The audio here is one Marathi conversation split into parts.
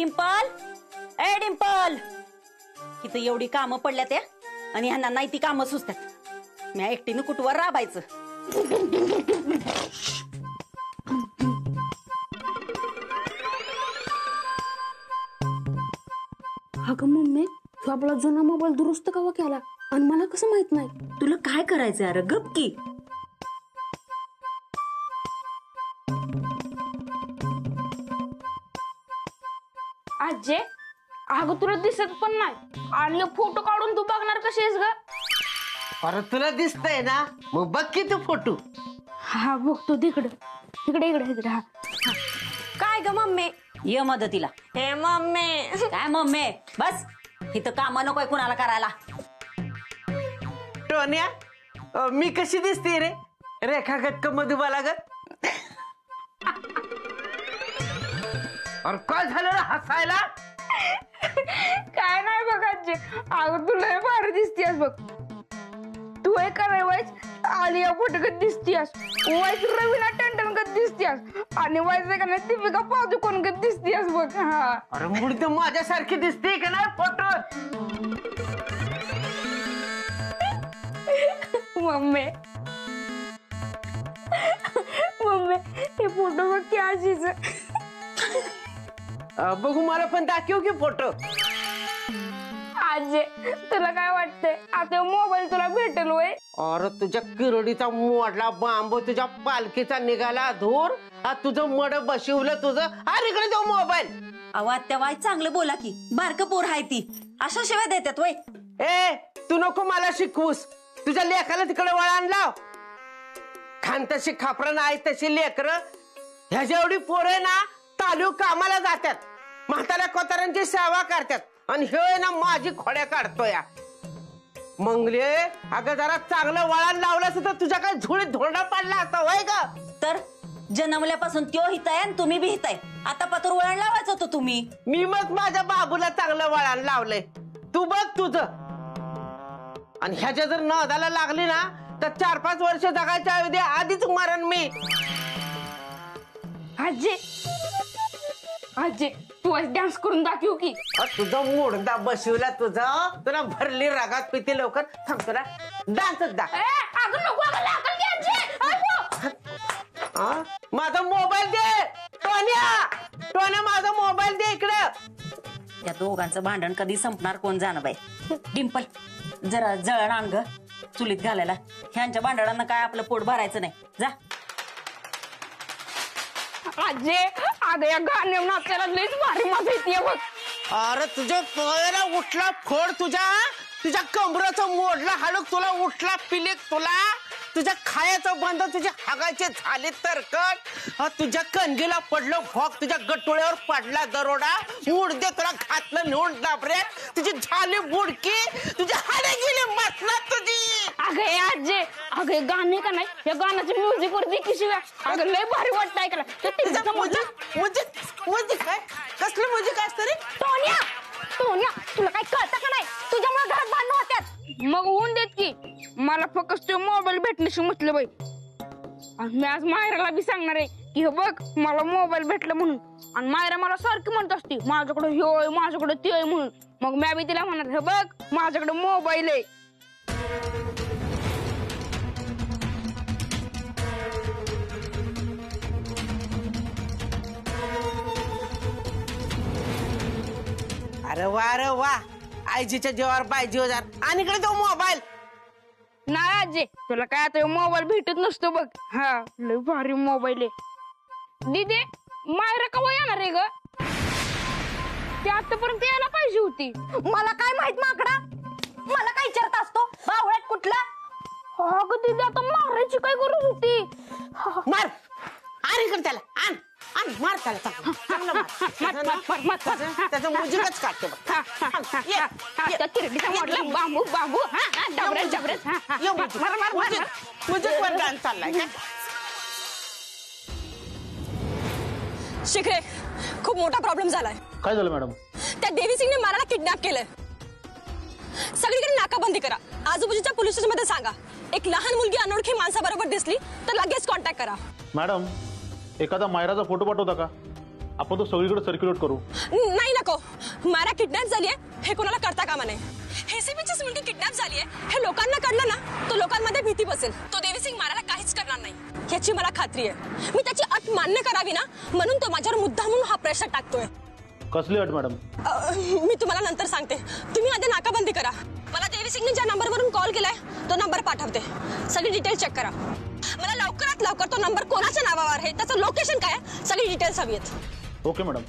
डिंपल, ए डिंपल, इथं एवढी कामं पडल्या त्या आणि ह्यांना नाही ती कामं सुचतात. मी एकटीनं कुठवर राबायचं. अगं मम्मी, तू आपला जुना मोबाईल दुरुस्त कवा केला आणि मला कसं माहित नाही? तुला काय करायचं अरे, गप की. आजे, अगं तुला दिसत पण नाही आणि फोटो काढून तू बघणार कशी आहेस ग? अरे तुला दिसतंय ना, मग बघ की तू फोटो. हा बघतो तिकडे तिकडे इकडे इकडे. हा काय ग मम्मी, ये मदतीला. हे मम्मी, काय मम्मी, बस इथं काम नकोय कुणाला करायला. टोन्या, मी कशी दिसते रे? रेखा गत मधुबाला गत? अरे काय झालं रे हसायला? काय नाही बघ आजी, अगं तुला भारी दिसतीयस बघ. तू हे काय वाईस आलिया भटकत दिसतीयस, वाईस रवीना टंडनगत दिसतीयस आणि वाईस का नाही दीपिका पादुकोणगत दिसतीयस बघ. हा अरे मुळते माझ्यासारखी दिसते का नाही फोटो? मम्मी मम्मी, हे फोटो बघ की आजीच. बघू, मला पण दाखव की फोटो. आजी, तुला काय वाटतंय आता मोबाईल तुला भेटेल वय? अरे तुझ्या किरोडीचा मोडला बांबू, तुझ्या पालखीचा निघाला धूर, तुझं मड बशिवलं तुझं. अरे इकडे तो मोबाईल. आवाज त्या वाईट चांगलं बोला की, बारक पोर हाय ती, अशा शिवाय देतात वय. ए तू नको मला शिकवूस, तुझ्या लेखाला तिकडे वळण लाव. खान तशी खापरं नाही तशी लेकर. ह्या जेवढी पोरं ना तालू कामाला जातात, म्हाताऱ्या कोताऱ्यांची सेवा करतात आणि हे ना माझी खोड्या काढतोय. मंगले, अगं जरा चांगलं वळण लावलं तर तुझ्या काय झुळीत धोंडा पडला असता वय ग? तर जन्मल्यापासून त्यो हिताय आणि तुम्ही बी हिताय, आता पत्र वळण लावायचं होतं तुम्ही. मी मग माझ्या बाबूला चांगलं वळण लावलंय, तू बघ तुझं. आणि ह्याच्या जर नादाला लागली ना तर 4-5 वर्ष जगायच्या ऐवजी आधीच मरण मी. आजी आजी, तू आज डान्स करून दाखव की. तुझं मोडदा बसवला तुझा, तुला भरली रागात पिती लवकर. थांब, तुला डान्सच दाखव. माझा मोबाईल दे टोन्या, टोन्या माझा मोबाईल दे इकडं. त्या दोघांचं भांडण कधी संपणार कोण जाणं बाई. डिंपल, जरा जळण आण ग चुलीत घालायला. ह्यांच्या भांडणांना काय आपलं पोट भरायचं नाही. जा. आजी, अगं या गाण्या नाचायला लईच भारी मजा येते बघ. अरे तुझ्या पायाला उठला फोड, तुझ्या कमराचं मोडला हाडूक तुला, उठला पिलेक तुला, तुझ्या खायचं बंद, तुझे हागायचे झाले तरकट, तुझ्या कणगीला पडलं भोग, तुझ्या गटोळ्यावर पडला दरोडा, मुडदे तुला घातलं नेऊन डाबऱ्यात, तुझी झाली बुडकी, तुझे हाडे गेले मसनात तुझी. अगं आजी, अगं गाणे का नाही, या गाण्याचं म्युझिक वरती किशी अगं लय भारी वाटतं ऐकायला. म्युझिक काय, कसलं म्युझिक असतं रे? टोन्या, टोन्या, तुला काय कळतं का नाही? तुझ्यामुळे घरात भांडणं होत्यात. मग होऊन देत की, मला फक्त तो मोबाईल भेटण्याशी म्हटलं बाई. आणि मी आज मायराला बी सांगणार आहे की हे बघ मला मोबाईल भेटला म्हणून. आणि मायरा मला सारखी म्हणत असते माझ्याकडे हे आहे, माझ्याकडे ते आहे म्हणून. मग मी बी तिला म्हणणार हे बघ माझ्याकडे मोबाईल आहे. अरे वा, आईजीच्या जेवार बायजी हजार. आणि इकडे तो मोबाईल. नाही आजी, तुला काय आता मोबाईल भेटत नसतो बघ. हा लय भारी मोबाईल आहे. दीदी, मायरा कवा येणार आहे ग? ती आतापर्यंत यायला पाहिजे होती. मला काय माहित माकडा, मला काय विचारत असतो बावळ्यात कुठला? अगं दीदी, आता मारायची काय गरज होती? मार, आणि इकडे त्याला आण, मार त्याला चांगलं मार. त्याचं म्युझिकच काढतो. बांबू बांबू म्युझिक वर डान्स चाललाय का? शिखरे, खूप मोठा प्रॉब्लेम झालाय. काय झालं मॅडम? त्या देवी सिंगने माराला किडनॅप केलंय. सगळीकडे नाकाबंदी करा. आजूबाजूच्या पोलीस स्टेशन मध्ये सांगा एक लहान मुलगी अनोळखी माणसाबरोबर दिसली तर लगेच कॉन्टॅक्ट करा. मॅडम, एखादा मायराचा फोटो पाठवता का? आपण तो सगळीकडे सर्क्युलेट करू. नाही नको. मारा किडनॅप झालीये हे कोणाला करता कामा नये. हेसीबीचीच मुलगी किडनॅप झालीये हे लोकांना कळलं ना तो लोकांमध्ये भीती बसेल. तो देवीसिंग मारायला काहीच करणार नाही याची मला खात्री आहे. मी त्याची अट मान्य करावी ना म्हणून तो माझ्यावर मुद्दा म्हणून हा प्रेशर टाकतोय. कसली अट मॅडम? मी तुम्हाला नंतर सांगते. तुम्ही आधी नाकाबंदी करा. मला देवीसिंगने ज्या नंबरवरून कॉल केलाय तो नंबर पाठवते. सगळी डिटेल चेक करा. मला लवकरात लवकर तो नंबर कोणाच्या नावावर आहे त्याचं लोकेशन काय सगळी डिटेल्स हवी आहेत. Okay madam.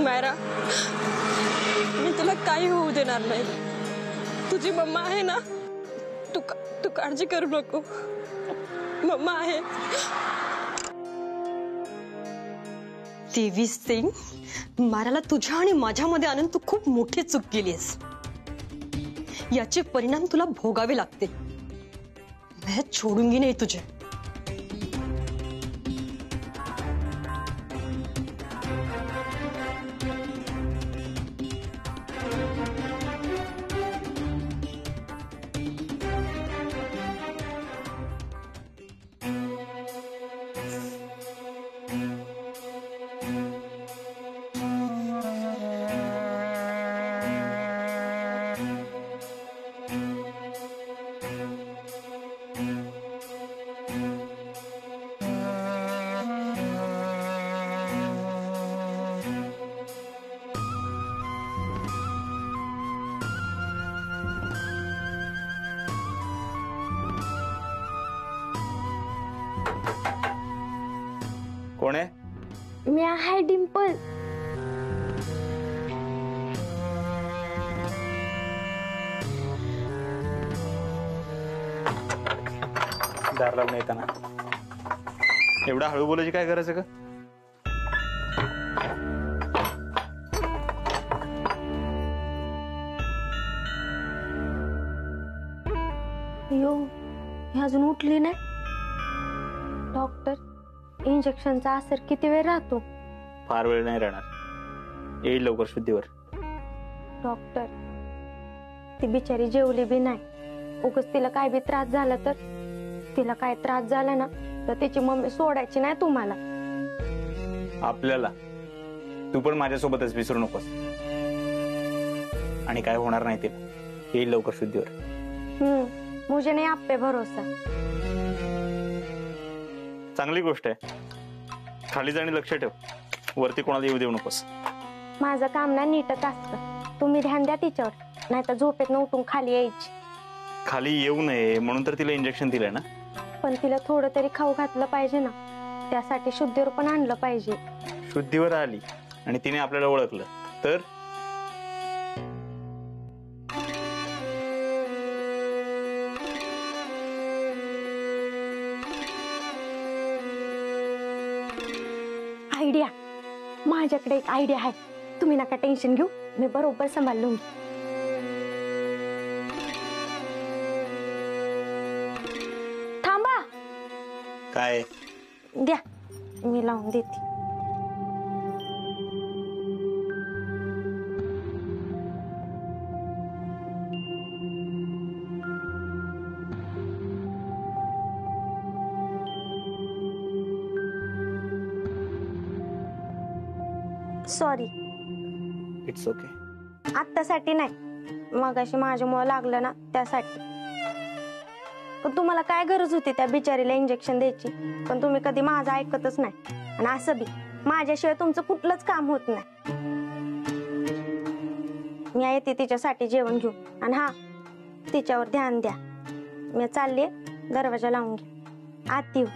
मायरा मी तुला काही होऊ देणार नाही. तुझी मम्मा आहे ना तू काळजी करू नको. मम्मा आहे. देवीसिंग माराला तुझ्या आणि माझ्यामध्ये आणून तू खूप मोठी चूक केलीस. याचे परिणाम तुला भोगावे लागतील. मैं छोडूंगी नाही तुझे. कोण आहे? मी आहे डिंपल. दार लावून येताना एवढा हळू बोलायची काय गरज आहे का? यो ही अजून उठली नाही. डॉक्टर इंजेक्शनचा असर किती वेळ राहतो? फार वेळ नाही राहणार. येईल लवकर शुद्धीवर. डॉक्टर ती बिचारी जेवली बी नाही. उगाच तिला काय बी त्रास झाला तर तिला काय त्रास झाला ना तर तिची मम्मी सोडायची नाही तुम्हाला. आपल्याला तू पण माझ्यासोबतच विसरू नकोस. आणि काय होणार नाही तिला. येईल लवकर शुद्धीवर. मुझे नहीं आप पे भरोसा. चांगली गोष्ट आहे. खाली जाणी लक्ष ठेव. वरती कोणाला येऊ देऊ नकोस. माझं काम ना नीटच असतं. तुम्ही ध्यान द्या तिच्यावर. नाही तर झोपेत उठून खाली यायची. खाली येऊ नये म्हणून तर तिला इंजेक्शन दिलंय ना. पण तिला थोडं तरी खाऊ घातलं पाहिजे ना. त्यासाठी शुद्धीवर पण आणलं पाहिजे. शुद्धीवर आली आणि तिने आपल्याला ओळखलं तर आयडिया. माझ्याकडे एक आयडिया आहे. तुम्ही नका टेन्शन घेऊ. मी बरोबर सांभाळून. थांबा. काय? द्या मी लावून देते. सॉरी. It's okay. आत्तासाठी नाही. मगाशी माझ्यामुळे लागलं ना त्यासाठी. पण तुम्हाला काय गरज होती त्या बिचारीला इंजेक्शन द्यायची? पण तुम्ही कधी माझं ऐकतच नाही. आणि असं बी माझ्याशिवाय तुमचं कुठलंच काम होत नाही. मी येते तिच्यासाठी जेवण घेऊ. आणि हा तिच्यावर ध्यान द्या. मी चालले. दरवाजा लावून घे. आत येऊ.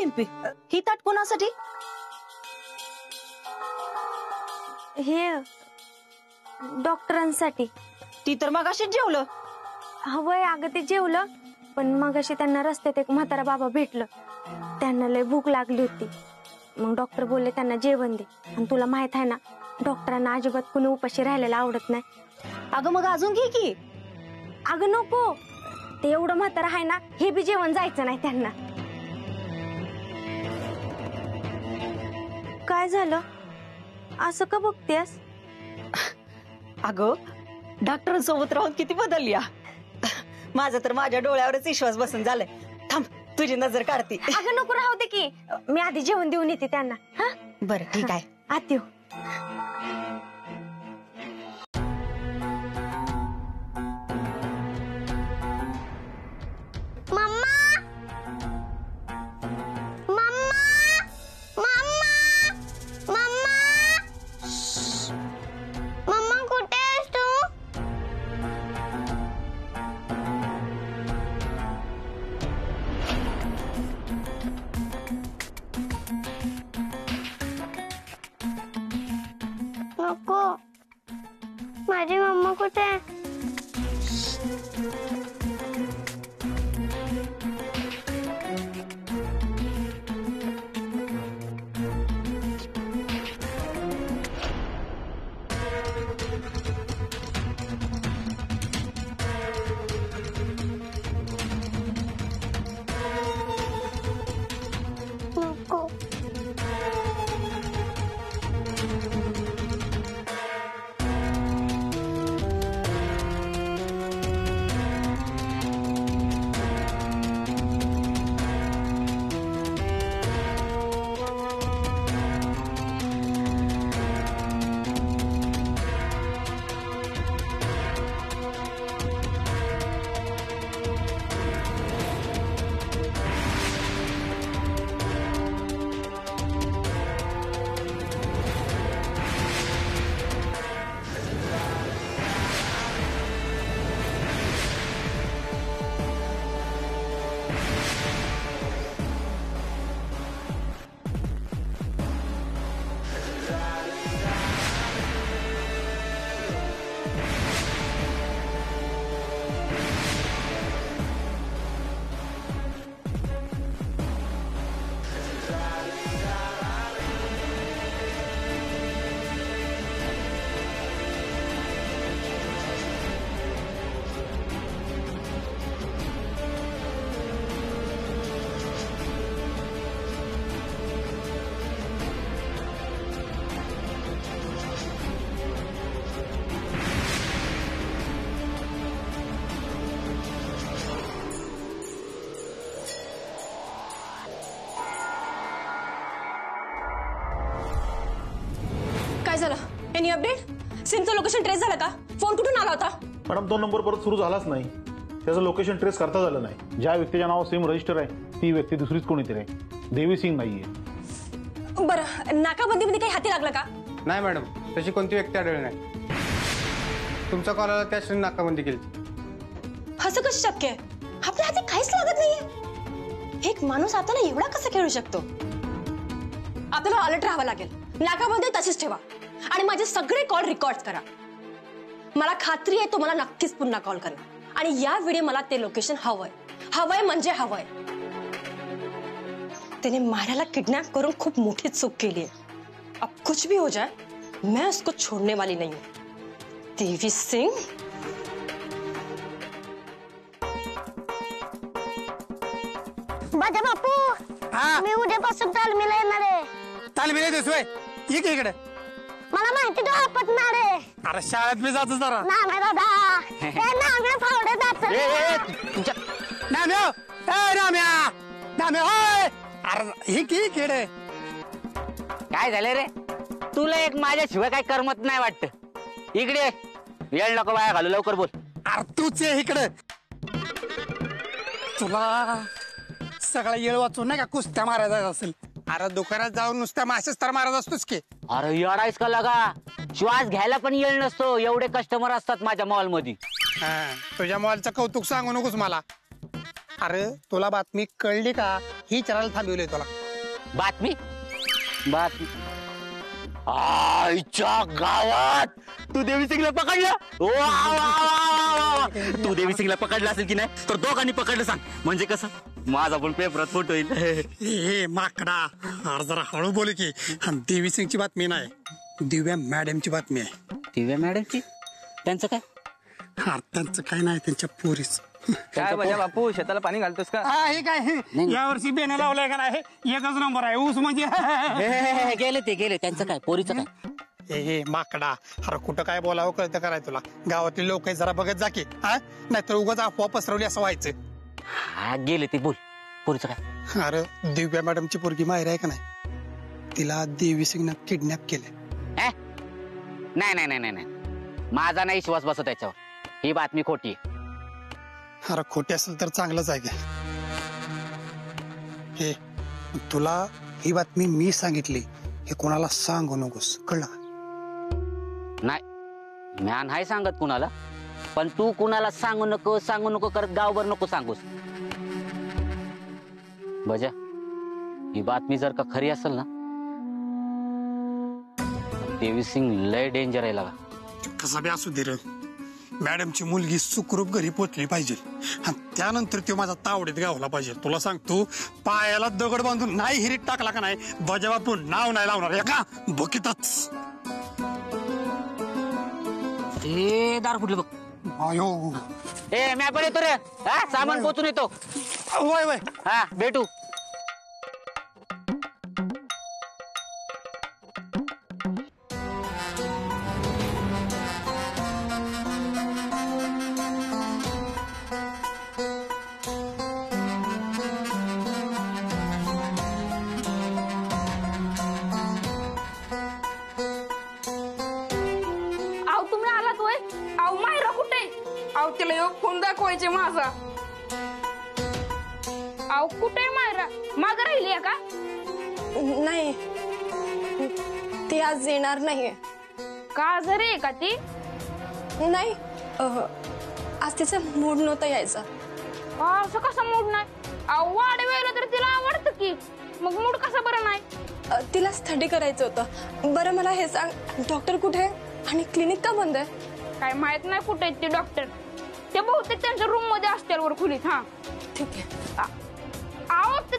डिम्पी ही ताट कोणासाठी? हे डॉक्टरांसाठी. ती तर मग अशीच जेवलं. हवंय अगं ते जेवलं, पण मग अशी त्यांना रस्त्यात एक म्हातारा बाबा भेटलं. त्यांना लय भूक लागली होती. मग डॉक्टर बोलले त्यांना जेवण दे. आणि तुला माहित आहे ना, डॉक्टरांना अजिबात कुणी उपाशी राहिलेला आवडत नाही. अगं मग अजून घे की. अगं नको, ते एवढं म्हातारा आहे ना, हे बी जेवण जायचं नाही त्यांना. काय झालं, असं का बघतेस? अगं डॉक्टरांसोबत राहून किती बदलली या. माझा तर माझ्या डोळ्यावरच विश्वास बसून झालाय. थांब तुझी नजर काढते. अगं नको, राहू दे की, मी आधी जेवण देऊन येते त्यांना. हा बरं ठीक आहे. आत येऊ. नको, माझी मम्मा कुठे आहे? नको. काय झालं? Any update? सिमचं लोकेशन ट्रेस झालं का? फोन कुठून आला होता? मॅडम तो नंबर परत सुरू झालाच नाही. त्याचं लोकेशन ट्रेस करता झालं नाही. ज्या व्यक्तीच्या नावावर सिम रजिस्टर आहे ती व्यक्ती दुसरीच कोणीतरी आहे. देवी सिंग नाहीये. बरं, नाकाबंदीमध्ये काही हाती लागलं का? नाही मॅडम, तशी कोणती व्यक्ती आढळली नाही. तुमचा कॉल आला त्या क्षणी नाकाबंदी केली. असं कसं शक्य आहे? आपल्या हाती काहीच लागत नाहीये. एक माणूस आपल्याला एवढा कसा खेळू शकतो? आपल्याला अलर्ट राहावं लागेल. नाकाबंदी तशीच ठेवा आणि माझे सगळे कॉल रेकॉर्ड करा. मला खात्री आहे तो मला नक्कीच पुन्हा कॉल करणार. आणि यावेळी मला ते लोकेशन हवंय. हवंय म्हणजे हवंय. त्याने मायराला किडनॅप करून खूप मोठी चूक केली आहे. अब कुछ भी हो जाए मैं उसको छोड़ने वाली नहीं हूं. देवी सिंग. माझ्या बापू, मी उद्यापासून तालमीला येणार आहे. तालमीला देतोय इकडे. मला माहिती तो आपटणार आहे. अरे शाळेत मी जातो जरा. नाही दादा, हे नांगरे फावडे जात. अरे ही की किडे काय झालं रे? तुला एक माझ्याशिवाय काय करमत नाही वाटत. इकडे येळ नको बाया घालू, लवकर बोल. अरे तूच इकडे. तुला सगळा येळ वाचून नाही का कुस्त्या मारायचा असेल? अरे दुकानात जाऊन नुसत्या मासेच तर मारत असतोच की. अरे येडायस का लगा? श्वास घ्यायला पण येळ नसतो. एवढे कस्टमर असतात माझ्या मॉल मध्ये. तुझ्या मॉलचं कौतुक सांगू नकोस मला. अरे तुला बातमी कळली का ही विचारायला थांबवली तुला. बातमी बातमी आईच्या गावात तू देवी सिंगला पकडलं. वा, वा, वा, वा, वा. तू देवी सिंगला पकडलं असेल की नाही तर दोघांनी पकडलं सांग, म्हणजे कसं माझा पण पेपरात फोटो येईल. ए माकडा, अरे जरा हळू बोल की. देवी सिंगची बातमी नाही, दिव्या मॅडमची बातमी आहे. दिव्या मॅडमची? त्यांचं काय? त्यांचं काय नाही, त्यांच्या पोरीच. काय माझ्या बापू शेताला पाणी घालतोस का? हे काय यावर्षी बेनं लावलंय का नाही, एकच नंबर आहे ऊस म्हणजे. गेले त्यांचं काय, पोरीचं काय? हे माकडा, अरे कुठं काय बोलावं कळतं कराय तुला. गावातील लोक जरा बघत जा की, हा नाहीतर उगाच अफवा पसरवली असं व्हायचं. हा गेले ते, बोल पोरीचं काय? अरे दिव्या मॅडमची पोरगी माहेर आहे का नाही, तिला देवी सिंगनं किडनॅप केलंय. नाही नाही नाही नाही, माझा नाही विश्वास बसत त्याच्यावर. ही बातमी खोटी आहे. अरे खोटी असेल तर चांगलंच आहे. हे तुला ही बातमी मी सांगितली, हे कोणाला सांगू नकोस, कळलं? नाही, म्या नाही सांगत कुणाला, पण तू कुणाला सांगू नको करत गावभर नको सांगूस. बजा, ही बातमी जर का खरी असेल ना, देवी सिंग लय डेंजर आहे लागा. कसा बी असू दे रे, मॅडमची मुलगी सुखरूप घरी पोचली पाहिजे आणि त्यानंतर तो माझा तावडीत गावला पाहिजे. तुला सांगतो, पायाला दगड बांधून नाही हिरीत टाकला का नाही, बजाबातून नाव नाही लावणार एका बकीतच. ए दार फुटलं बघ. अयो ए म्या पण येतो रे, हा सामान पोचून येतो. वय वय, हा भेटू. तुम्ही आलात होय? आव मायरा कुठे? आव तिला योग फोन दाखवायचे माझा. आव कुठे मायरा? माग राहिली का? नाही, ती आज येणार नाहीये. का आजारी आहे का ती? नाही, आज तिचा मूड नव्हता यायचा. असं कसा मूड नाही? आव वाढ वेळेला तर तिला आवडतं की, मग मूड कसा बरं नाही? तिला स्टडी करायचं होतं. बरं मला हे सांग, डॉक्टर कुठे आणि क्लिनिक का बंद आहे? काय माहित नाही कुठे ते डॉक्टर. ते बहुतेक त्यांच्या रूम मध्ये असतील वर खोलीत. हा ठीक आहे. आहो ते